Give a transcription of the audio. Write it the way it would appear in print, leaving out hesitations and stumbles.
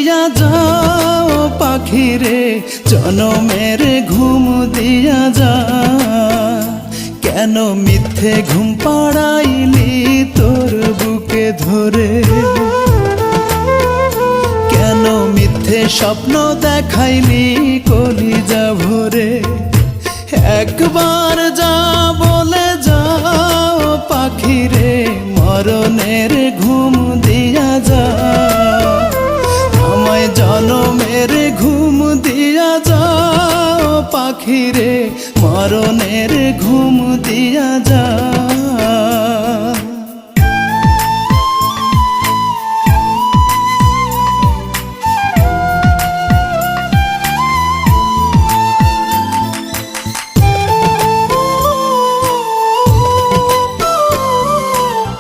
দিয়া যাও পাখি রে, জনমের ঘুম দিয়া যা। কেন মিথ্যে ঘুম পাড়াইলি তোর বুকে ধরে, কেন মিথ্যে স্বপ্ন দেখাইলি কলিজা ভরে। একবার যা বলে যাও পাখি রে, মরণের ঘুম দিয়া যা। আমায় জনমের ঘুম দিয়া যাও পাখি রে, মরণের ঘুম দিয়া যা।